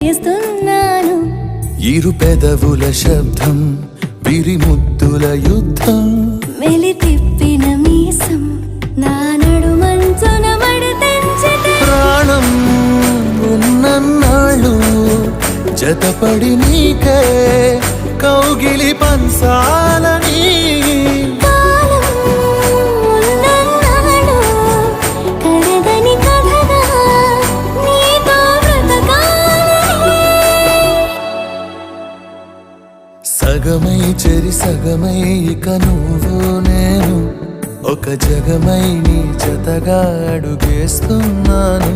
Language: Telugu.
ఇస్తున్నాను. ఇరు పెదవుల శబ్దం విరిముద్దుల యుద్ధం మెలి తిప్పిన మీసం నా నడుమంచున మడతెంచితే ప్రాణం ఉన్నన్నాళ్ళు జతపడి నీకే కౌగిలి పంచాలని కాలం ఉన్నన్నాడు కడదని కథగా నీతో బ్రతకాలని. సగమై చెరి సగమై ఇక నువ్వు నేను ఒక జగమై నీ జతగా అడుగేస్తున్నాను.